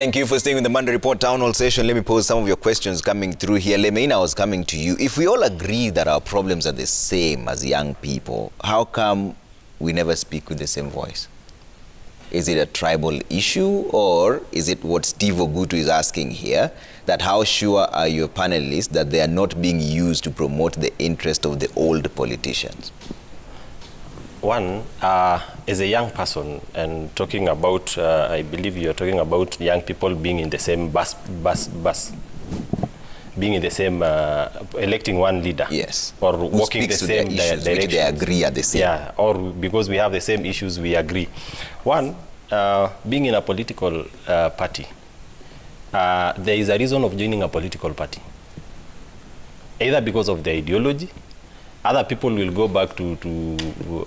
Thank you for staying with the Monday Report Town Hall session. Let me pose some of your questions coming through here. Lemina, I was coming to you. If we all agree that our problems are the same as young people, how come we never speak with the same voice? Is it a tribal issue, or is it what Steve Ogutu is asking here, that how sure are your panelists that they are not being used to promote the interest of the old politicians? One, as a young person, and talking about, I believe you're talking about young people being in the same bus, being in the same, electing one leader. Yes. Or walking the same direction. Which they agree are the same. Yeah, or because we have the same issues, we agree. One, being in a political party, there is a reason of joining a political party. Either because of the ideology. Other people will go back to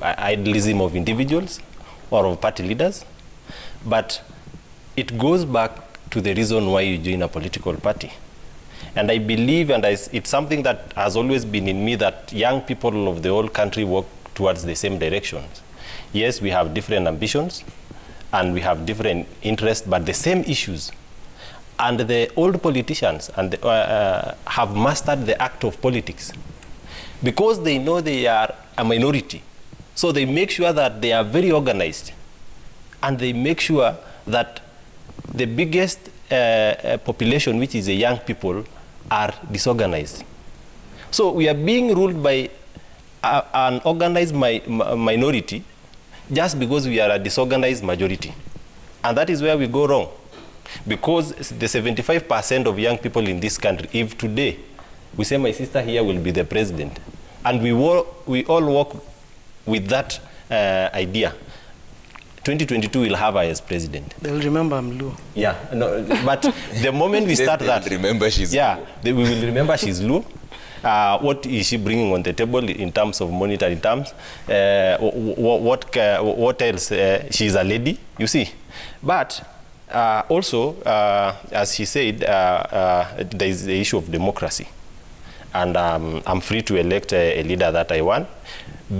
idealism of individuals or of party leaders. But it goes back to the reason why you join a political party. And I believe, and it's something that has always been in me, that young people of the whole country work towards the same directions. Yes, we have different ambitions and we have different interests, but the same issues. And the old politicians and have mastered the act of politics. Because they know they are a minority. So they make sure that they are very organized. And they make sure that the biggest population, which is the young people, are disorganized. So we are being ruled by an organized minority just because we are a disorganized majority. And that is where we go wrong. Because the 75% of young people in this country, if today we say my sister here will be the president, and we all work with that idea, 2022 will have her as president. They'll remember I'm Luo. Yeah, no, but the moment we start that, remember she's Luo. We will remember she's Luo. What is she bringing on the table in terms of monetary terms? What else? She's a lady, you see. But also, as she said, there is the issue of democracy. And I'm free to elect a leader that I want,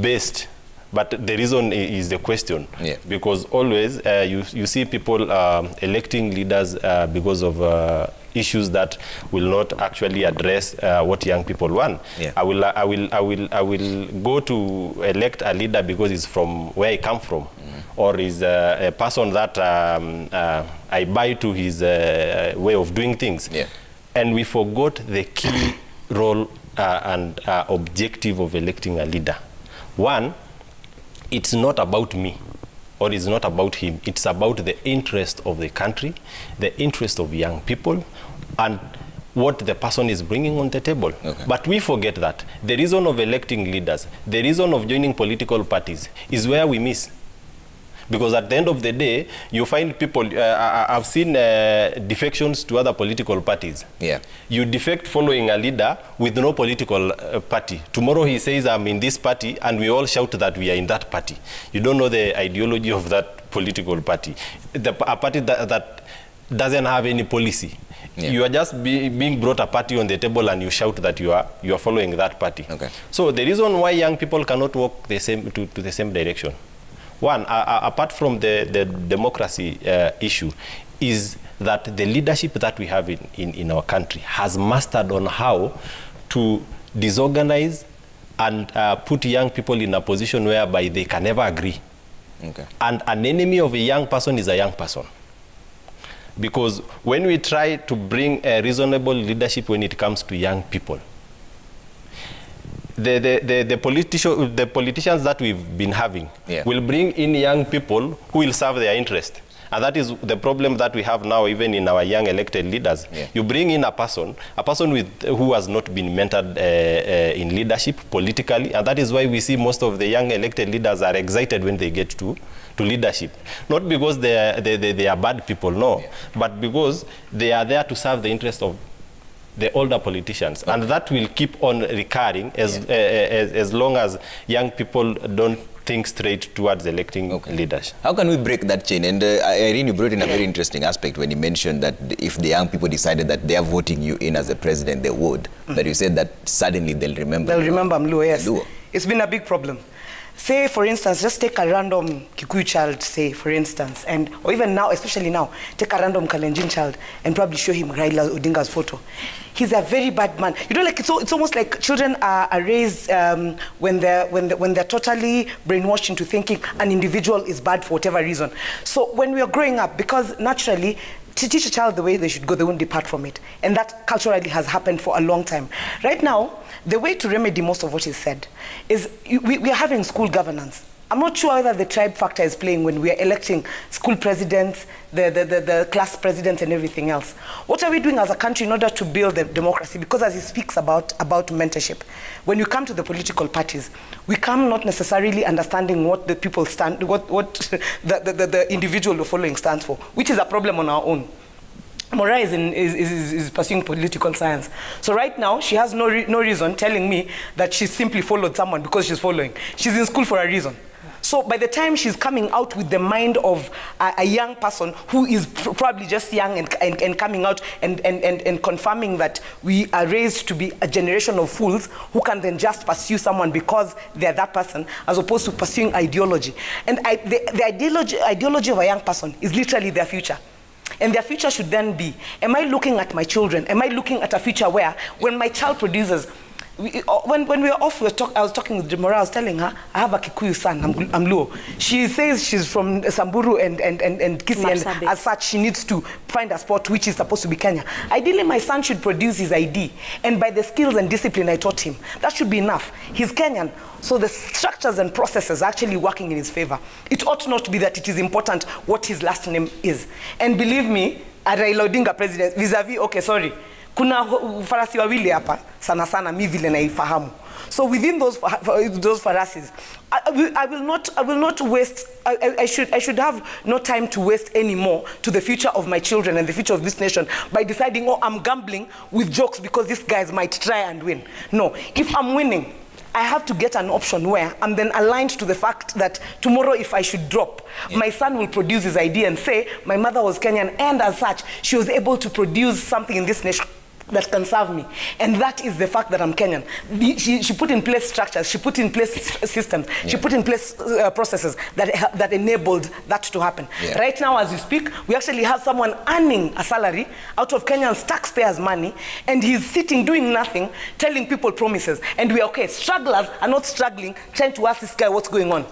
based. But the reason is the question. Yeah. Because always you see people electing leaders because of issues that will not actually address what young people want. Yeah. I will go to elect a leader because it's from where I come from, or is a person that I buy to his way of doing things. Yeah. And we forgot the key role and objective of electing a leader. One, it's not about me, or it's not about him. It's about the interest of the country, the interest of young people, and what the person is bringing on the table. Okay. But we forget that. The reason of electing leaders, the reason of joining political parties is where we miss. Because at the end of the day, you find people, I've seen defections to other political parties. Yeah. You defect following a leader with no political party. Tomorrow he says, I'm in this party, and we all shout that we are in that party. You don't know the ideology of that political party. A party that doesn't have any policy. Yeah. You are just being brought a party on the table, and you shout that you are following that party. Okay. So the reason why young people cannot walk the same to the same direction, one, apart from the democracy issue, is that the leadership that we have in our country has mastered on how to disorganize and put young people in a position whereby they can never agree. Okay. And an enemy of a young person is a young person. Because when we try to bring a reasonable leadership when it comes to young people, the politicians that we've been having will bring in young people who will serve their interest. And that is the problem that we have now, even in our young elected leaders. Yeah. You bring in a person who has not been mentored in leadership politically, and that is why we see most of the young elected leaders are excited when they get to leadership. Not because they are bad people, no, but because they are there to serve the interest of the older politicians. Okay. And that will keep on recurring as long as young people don't think straight towards electing leaders. How can we break that chain? And Irene, you brought in a very interesting aspect when you mentioned that if the young people decided that they are voting you in as a president, they would. But you said that suddenly they'll remember. They'll remember Luo, yes. Luo. It's been a big problem. Say, for instance, just take a random Kikuyu child, say, for instance, or even now, especially now, take a random Kalenjin child and probably show him Raila Odinga's photo. He's a very bad man. You know, like it's almost like children are raised when they're totally brainwashed into thinking an individual is bad for whatever reason. So when we are growing up, because naturally, to teach a child the way they should go, they won't depart from it. And that culturally has happened for a long time. Right now, the way to remedy most of what is said is we are having school governance. I'm not sure whether the tribe factor is playing when we are electing school presidents, the class presidents and everything else. What are we doing as a country in order to build the democracy? Because as he speaks about mentorship, when you come to the political parties, we come not necessarily understanding what the people stand, what the individual you're following stands for, which is a problem on our own. Mora is pursuing political science. So right now, she has no reason telling me that she simply followed someone because she's following. She's in school for a reason. So by the time she's coming out with the mind of a young person who is probably just young and coming out and confirming that we are raised to be a generation of fools who can then just pursue someone because they're that person, as opposed to pursuing ideology. And the ideology of a young person is literally their future. And their future should then be, am I looking at my children? Am I looking at a future where, when my child produces, when we were off, I was talking with Demora, I was telling her, I have a Kikuyu son, I'm Luo. She says she's from Samburu and Kisii, and as such, she needs to find a spot which is supposed to be Kenya. Ideally, my son should produce his ID, and by the skills and discipline I taught him, that should be enough. He's Kenyan, so the structures and processes are actually working in his favor. It ought not to be that it is important what his last name is. And believe me, a Raila Odinga president, vis-a-vis, okay, sorry, kuna farasi wawili hapa sana mi vile naifahamu. So within those farasis, I will not waste. I should have no time to waste anymore to the future of my children and the future of this nation by deciding, oh, I'm gambling with jokes because these guys might try and win. No, if I'm winning, I have to get an option where I'm then aligned to the fact that tomorrow if I should drop, my son will produce his ID and say, my mother was Kenyan, and as such, she was able to produce something in this nation that can serve me. And that is the fact that I'm Kenyan. She put in place structures, she put in place systems, she put in place processes that enabled that to happen. Right now, as we speak, we actually have someone earning a salary out of Kenyan's taxpayers' money, and he's sitting doing nothing, telling people promises. And we are okay. Strugglers are not struggling, trying to ask this guy what's going on.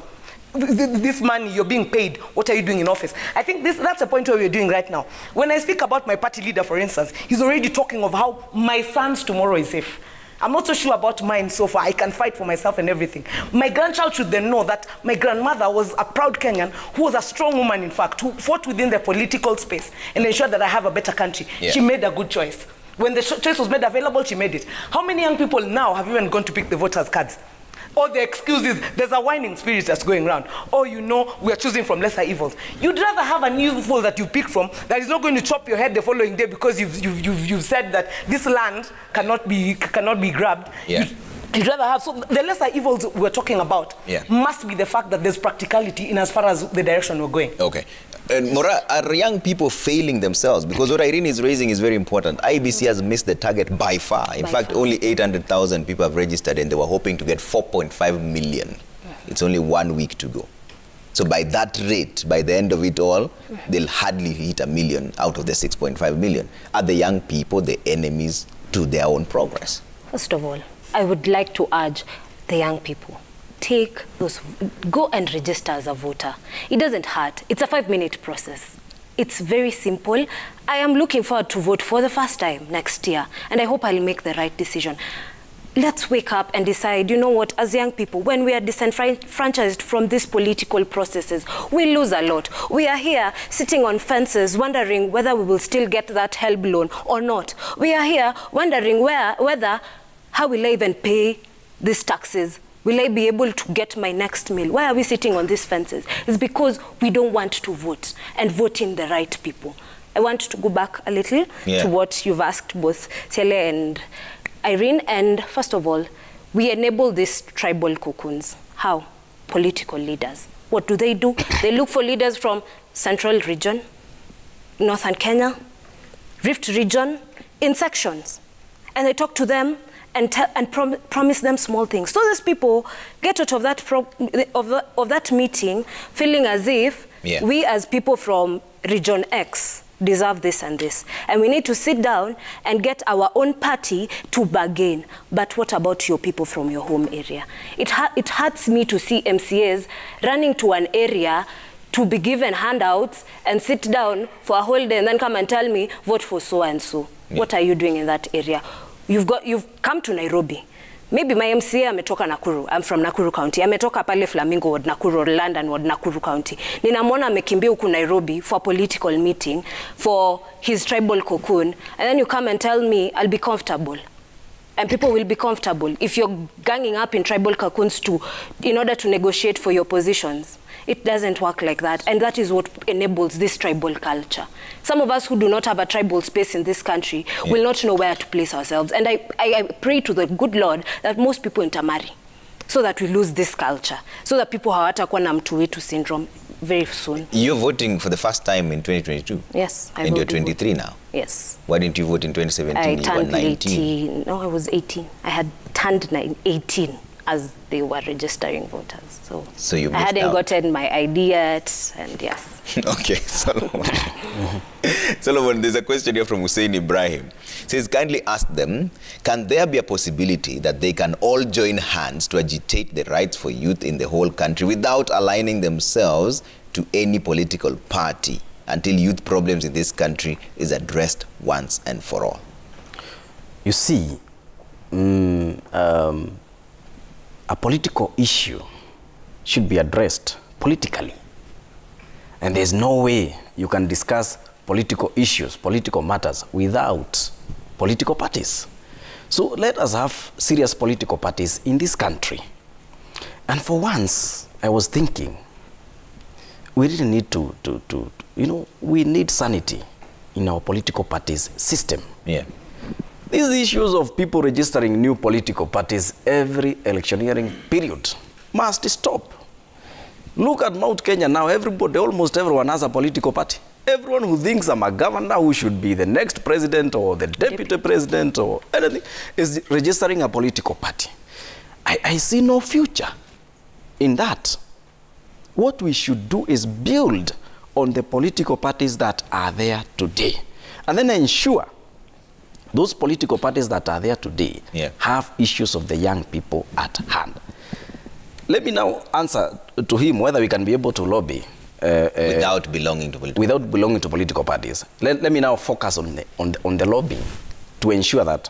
This money, you're being paid, what are you doing in office? I think that's the point where we're doing right now. When I speak about my party leader, for instance, he's already talking of how my son's tomorrow is safe. I'm not so sure about mine so far. I can fight for myself and everything. My grandchild should then know that my grandmother was a proud Kenyan who was a strong woman, in fact, who fought within the political space and ensured that I have a better country. She made a good choice. When the choice was made available, she made it. How many young people now have even gone to pick the voters' cards? Or the excuse is, there's a whining spirit that's going around. Or you know, we are choosing from lesser evils. You'd rather have an evil that you pick from that is not going to chop your head the following day because you've said that this land cannot be grabbed. You'd rather have, so the lesser evils we're talking about must be the fact that there's practicality in as far as the direction we're going. Okay. And Mora, are young people failing themselves? Because what Irene is raising is very important. IBC has missed the target by far. In fact, only 800,000 people have registered and they were hoping to get 4.5 million. It's only 1 week to go. So by that rate, by the end of it all, they'll hardly hit 1 million out of the 6.5 million. Are the young people the enemies to their own progress? First of all, I would like to urge the young people, go and register as a voter. It doesn't hurt. It's a 5-minute process. It's very simple. I am looking forward to vote for the first time next year, and I hope I'll make the right decision. Let's wake up and decide, you know what, as young people, when we are disenfranchised from these political processes, we lose a lot. We are here sitting on fences wondering whether we will still get that HELB loan or not. We are here wondering how will I even pay these taxes? Will I be able to get my next meal? Why are we sitting on these fences? It's because we don't want to vote and vote in the right people. I want to go back a little to what you've asked both Tele and Irene. And first of all, we enable these tribal cocoons. How? Political leaders. What do? They look for leaders from Central Region, Northern Kenya, Rift Region, in sections. And they talk to them and promise them small things. So these people get out of that meeting feeling as if we as people from Region X deserve this and this. And we need to sit down and get our own party to bargain. But what about your people from your home area? It hurts me to see MCAs running to an area to be given handouts and sit down for a whole day and then come and tell me, vote for so and so. Yeah. What are you doing in that area? You've come to Nairobi. Maybe my MCA ametoka Nakuru. I'm from Nakuru County. Ametoka pale Flamingo Ward, Nakuru, London Ward, Nakuru County. Ninamwona amekimbia huku Nairobi for a political meeting, for his tribal cocoon. And then you come and tell me I'll be comfortable. And people will be comfortable if you're ganging up in tribal cocoons in order to negotiate for your positions. It doesn't work like that, and that is what enables this tribal culture. Some of us who do not have a tribal space in this country will not know where to place ourselves. And I pray to the good Lord that most people intermarry so that we lose this culture, so that people hawatakuwa na mtu wetu syndrome very soon. You're voting for the first time in 2022? Yes. And you're 23 now? Yes. Why didn't you vote in 2017? I turned 18. No, I was 18. I had turned 18 as they were registering voters. So you I hadn't gotten my ID yet, and yes. Okay, Solomon. Solomon, there's a question here from Hussein Ibrahim. It says, kindly ask them, can there be a possibility that they can all join hands to agitate the rights for youth in the whole country without aligning themselves to any political party until youth problems in this country is addressed once and for all? You see, a political issue should be addressed politically. And there's no way you can discuss political issues, political matters, without political parties. So let us have serious political parties in this country. And for once, I was thinking, we really need we need sanity in our political parties system. Yeah. These issues of people registering new political parties every electioneering period must stop. Look at Mount Kenya now. Almost everyone has a political party. Everyone who thinks I'm a governor who should be the next president or the deputy president or anything is registering a political party. I see no future in that. What we should do is build on the political parties that are there today, and then ensure those political parties that are there today have issues of the young people at hand. Let me now answer to him whether we can be able to lobby without belonging to political parties. Let me now focus on the lobbying to ensure that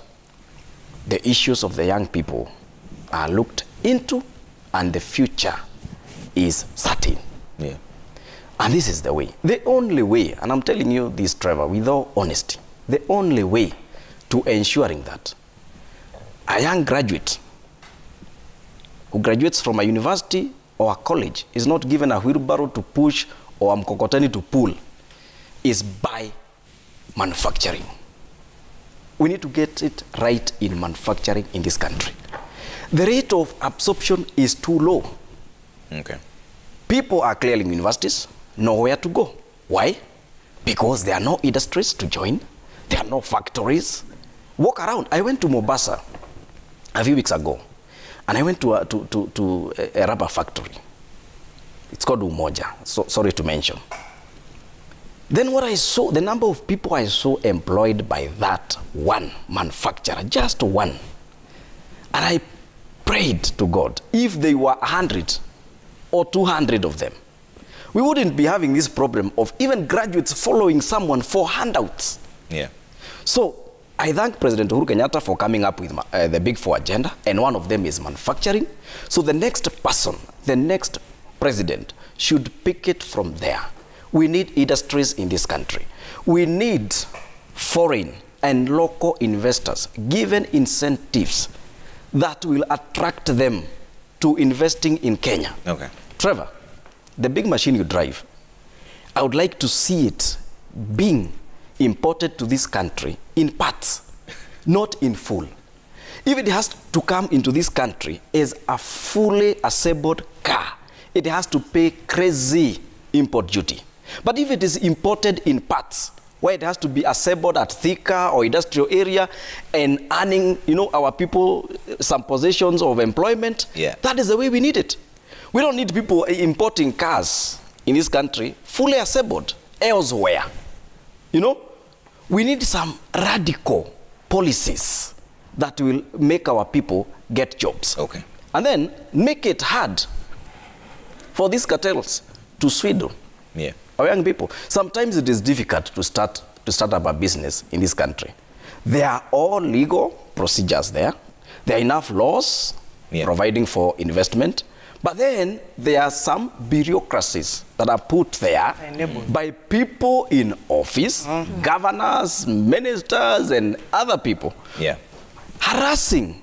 the issues of the young people are looked into and the future is certain. Yeah. And this is the way. The only way, and I'm telling you this, Trevor, with all honesty, the only way to ensuring that a young graduate who graduates from a university or a college is not given a wheelbarrow to push or a mkokoteni to pull is by manufacturing. We need to get it right in manufacturing in this country. The rate of absorption is too low. Okay. People are clearing universities, nowhere to go. Why? Because there are no industries to join. There are no factories. Walk around. I went to Mombasa a few weeks ago, and I went to a rubber factory. It's called Umoja, so sorry to mention. Then what I saw, the number of people I saw employed by that one manufacturer, just one. And I prayed to God, if they were 100 or 200 of them, we wouldn't be having this problem of even graduates following someone for handouts. Yeah. So I thank President Uhuru Kenyatta for coming up with the Big Four agenda, and one of them is manufacturing. So the next person, the next president should pick it from there. We need industries in this country. We need foreign and local investors given incentives that will attract them to investing in Kenya. Okay. Trevor, the big machine you drive, I would like to see it being imported to this country in parts, not in full. If it has to come into this country as a fully assembled car, it has to pay crazy import duty. But if it is imported in parts, where it has to be assembled at Thika or industrial area and earning, you know, our people some positions of employment. Yeah. That is the way we need it. We don't need people importing cars in this country fully assembled elsewhere. You know, we need some radical policies that will make our people get jobs. Okay. And then make it hard for these cartels to swindle our young people. Sometimes it is difficult to start up a business in this country. There are all legal procedures there. There are enough laws providing for investment. But then there are some bureaucracies that are put there by people in office, governors, ministers, and other people, harassing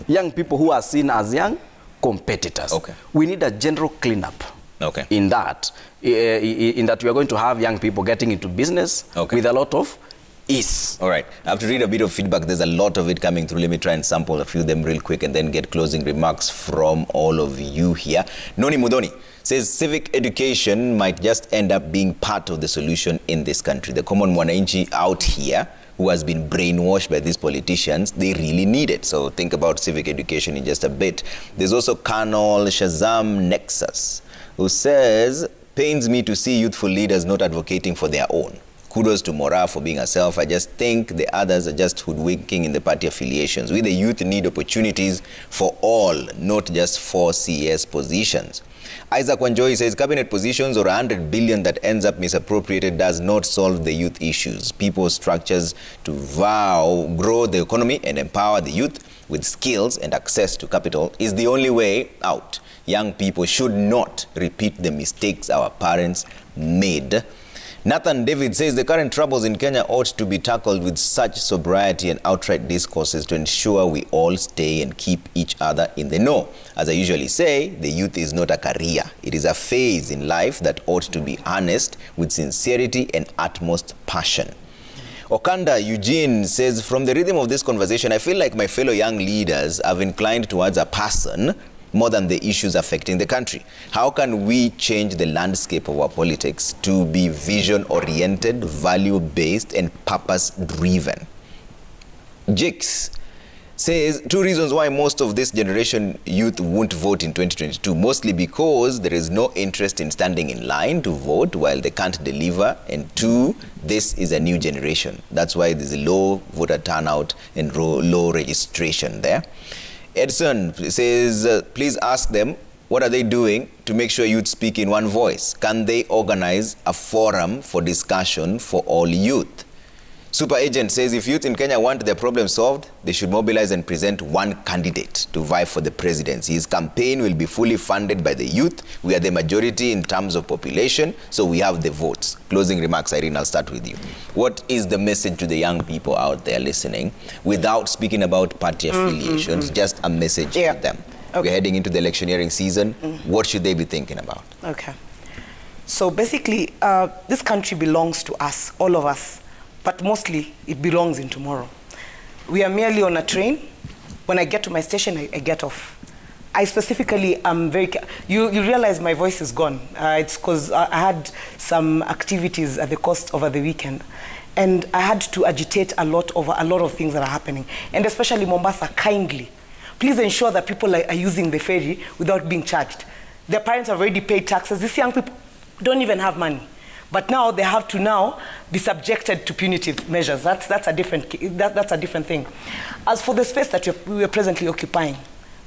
young people who are seen as young competitors. Okay. We need a general cleanup in that we are going to have young people getting into business with a lot of ease. All right. I have to read a bit of feedback. There's a lot of it coming through. Let me try and sample a few of them real quick and then get closing remarks from all of you here. Noni Mudoni says civic education might just end up being part of the solution in this country. The common mwananchi out here who has been brainwashed by these politicians, they really need it. So think about civic education in just a bit. There's also Colonel Shazam Nexus, who says, pains me to see youthful leaders not advocating for their own. Kudos to Mora for being herself. I just think the others are just hoodwinking in the party affiliations. We the youth need opportunities for all, not just for CS positions. Isaac Wanjoy says cabinet positions or 100 billion that ends up misappropriated does not solve the youth issues. People structures to grow the economy and empower the youth with skills and access to capital is the only way out. Young people should not repeat the mistakes our parents made. Nathan David says the current troubles in Kenya ought to be tackled with such sobriety and outright discourses to ensure we all stay and keep each other in the know. As I usually say, the youth is not a career. It is a phase in life that ought to be harnessed with sincerity and utmost passion. Okanda Eugene says, from the rhythm of this conversation, I feel like my fellow young leaders have inclined towards a person more than the issues affecting the country. How can we change the landscape of our politics to be vision-oriented, value-based, and purpose-driven? Jix says, 2 reasons why most of this generation youth won't vote in 2022. Mostly because there is no interest in standing in line to vote while they can't deliver. And 2, this is a new generation. That's why there's a low voter turnout and low registration there. Edson says, please ask them, what are they doing to make sure youth speak in one voice? Can they organize a forum for discussion for all youth? Super Agent says, if youth in Kenya want their problem solved, they should mobilize and present one candidate to vie for the presidency. His campaign will be fully funded by the youth. We are the majority in terms of population, so we have the votes. Closing remarks, Irene, I'll start with you. What is the message to the young people out there listening without speaking about party affiliations, just a message to them? We're heading into the electioneering season. What should they be thinking about? Okay. So basically, this country belongs to us, all of us. But mostly, it belongs in tomorrow. We are merely on a train. When I get to my station, I get off. I specifically am very... You realize my voice is gone. It's because I had some activities at the coast over the weekend. And I had to agitate a lot over a lot of things that are happening. And especially Mombasa, kindly. Please ensure that people are using the ferry without being charged. Their parents have already paid taxes. These young people don't even have money. But now they have to now be subjected to punitive measures. That's a different thing. As for the space that we are presently occupying,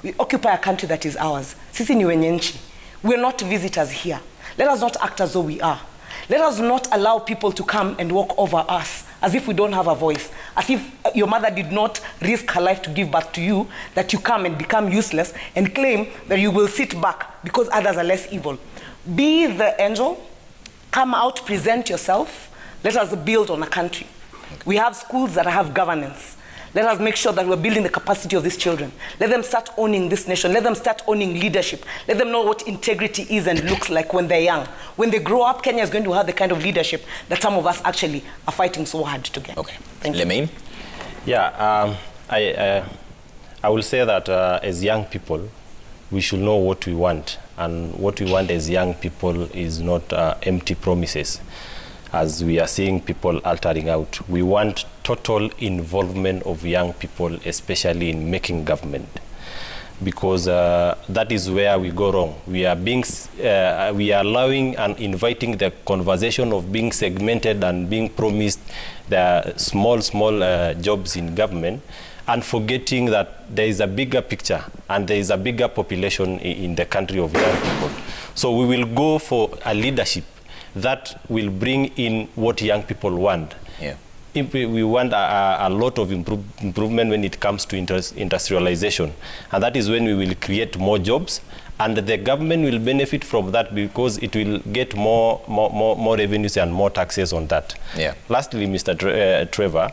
we occupy a country that is ours. Sisi ni wenye nchi. We are not visitors here. Let us not act as though we are. Let us not allow people to come and walk over us as if we don't have a voice, as if your mother did not risk her life to give birth to you, that you come and become useless and claim that you will sit back because others are less evil. Be the angel. Come out, present yourself. Let us build on a country. We have schools that have governance. Let us make sure that we're building the capacity of these children. Let them start owning this nation. Let them start owning leadership. Let them know what integrity is and looks like when they're young. When they grow up, Kenya is going to have the kind of leadership that some of us actually are fighting so hard to get. Okay. Thank you. Lemaine? Yeah, I will say that as young people, we should know what we want. And what we want as young people is not empty promises. as we are seeing people altering out. We want total involvement of young people, especially in making government, because that is where we go wrong. We are allowing and inviting the conversation of being segmented and being promised the small jobs in government, and forgetting that there is a bigger picture and there is a bigger population in the country of young people. So we will go for a leadership that will bring in what young people want. Yeah. We want a lot of improvement when it comes to industrialization, and that is when we will create more jobs, and the government will benefit from that because it will get more revenues and more taxes on that. Yeah. Lastly, Mr. Trevor,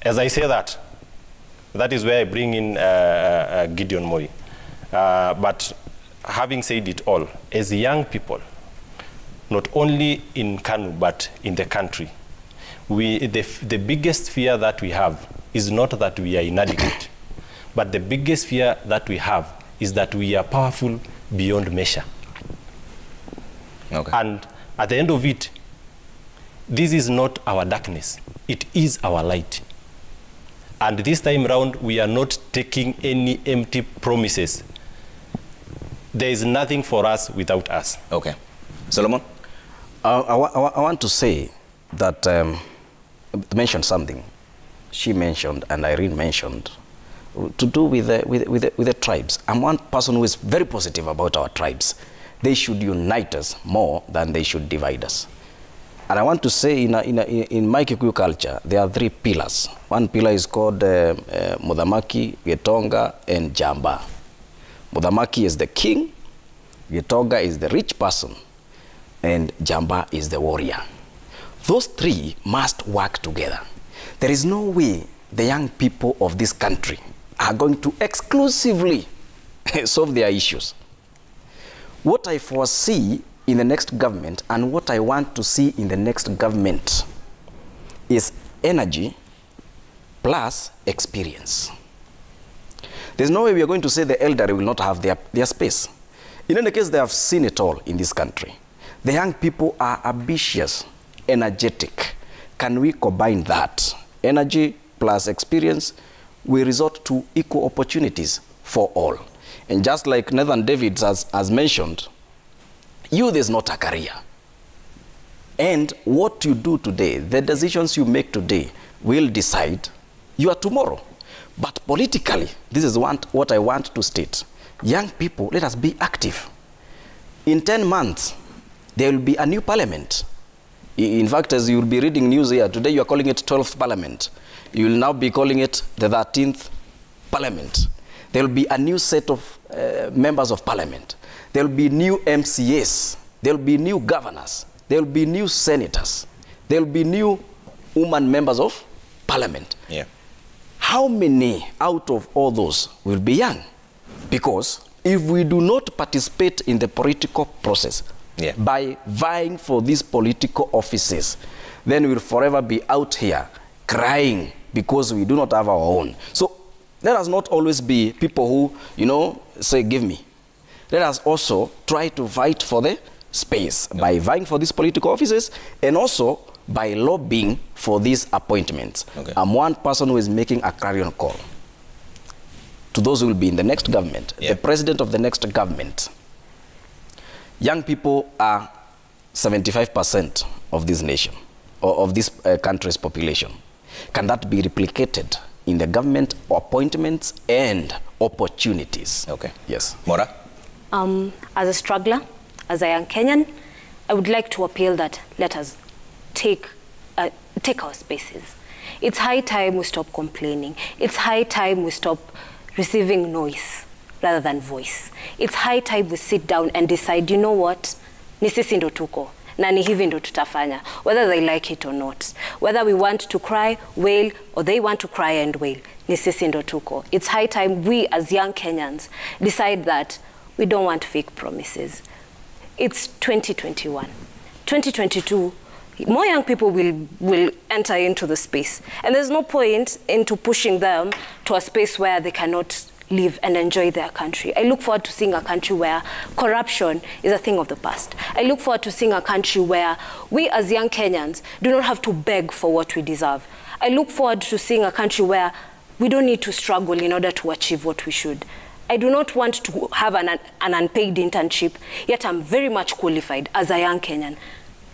as I say that is where I bring in Gideon Moi. But having said it all, as young people, not only in Kanu but in the country, the biggest fear that we have is not that we are inadequate, but the biggest fear that we have is that we are powerful beyond measure. Okay. And at the end of it, this is not our darkness, it is our light. And this time round, we are not taking any empty promises. There is nothing for us without us. Okay. Solomon? I want to say that, mention something she mentioned and Irene mentioned, to do with the tribes. I'm one person who is very positive about our tribes. They should unite us more than they should divide us. And I want to say in my Kikuyu culture, there are 3 pillars. One pillar is called Mudhamaki, Getonga, and Jamba. Mudhamaki is the king, Getonga is the rich person, and Jamba is the warrior. Those 3 must work together. There is no way the young people of this country are going to exclusively solve their issues. What I foresee in the next government and what I want to see in the next government is energy plus experience. There's no way we are going to say the elderly will not have their space. In any case, they have seen it all in this country. The young people are ambitious, energetic. Can we combine that? Energy plus experience, we resort to equal opportunities for all. And just like Nathan David has mentioned, youth is not a career. And what you do today, the decisions you make today will decide your tomorrow. But politically, this is what I want to state. Young people, let us be active. In 10 months, there will be a new parliament. In fact, as you will be reading news here, today you are calling it 12th parliament. You will now be calling it the 13th parliament. There will be a new set of members of parliament. There will be new MCAs. There will be new governors. There will be new senators. There will be new women members of parliament. Yeah. How many out of all those will be young? Because if we do not participate in the political process, yeah, by vying for these political offices, then we'll forever be out here crying because we do not have our own. So let us not always be people who, say, give me. Let us also try to fight for the space by vying for these political offices and also by lobbying for these appointments. Okay. I'm one person who is making a clarion call to those who will be in the next government, the president of the next government. Young people are 75% of this nation, or of this country's population. Can that be replicated in the government appointments and opportunities? Okay. Yes. Mora? As a struggler, as a young Kenyan, I would like to appeal that let us take our spaces. It's high time we stop complaining. It's high time we stop receiving noise rather than voice. It's high time we sit down and decide, you know what, ni sisi ndo tuko, na ni hivi ndo tutafanya, whether they like it or not. Whether we want to cry, wail, or they want to cry and wail, ni sisi ndo tuko. It's high time we as young Kenyans decide that we don't want fake promises. It's 2021. 2022, more young people will enter into the space. And there's no point into pushing them to a space where they cannot live and enjoy their country. I look forward to seeing a country where corruption is a thing of the past. I look forward to seeing a country where we as young Kenyans do not have to beg for what we deserve. I look forward to seeing a country where we don't need to struggle in order to achieve what we should. I do not want to have an unpaid internship, yet I'm very much qualified as a young Kenyan.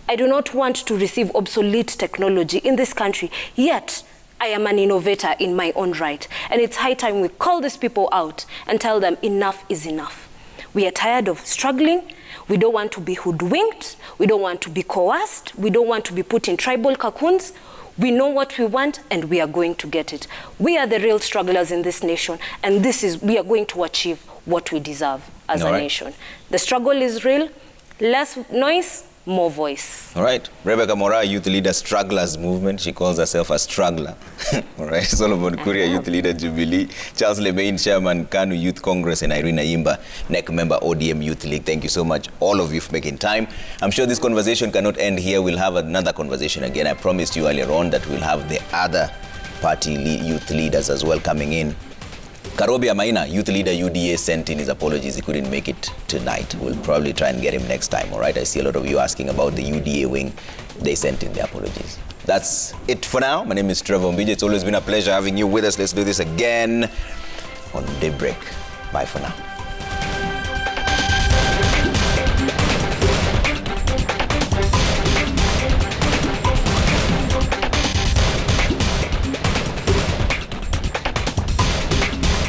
I do not want to receive obsolete technology in this country, yet I am an innovator in my own right. And it's high time we call these people out and tell them enough is enough. We are tired of struggling. We don't want to be hoodwinked. We don't want to be coerced. We don't want to be put in tribal cocoons. We know what we want and we are going to get it. We are the real strugglers in this nation, and we are going to achieve what we deserve as a nation. The struggle is real. Less noise, more voice. All right. Rebecca Mora, youth leader, Strugglers Movement. She calls herself a struggler. All right. Solomon Kuria, youth leader, Jubilee. Charles Lemaine, chairman, KANU Youth Congress, and Irina Yimba, NEC member, ODM Youth League. Thank you so much, all of you, for making time. I'm sure this conversation cannot end here. We'll have another conversation again. I promised you earlier on that we'll have the other party youth leaders as well coming in. Karobi Amaina, youth leader UDA, sent in his apologies. He couldn't make it tonight. We'll probably try and get him next time, all right? I see a lot of you asking about the UDA wing. They sent in their apologies. That's it for now. My name is Trevor Mbije. It's always been a pleasure having you with us. Let's do this again on Daybreak. Bye for now.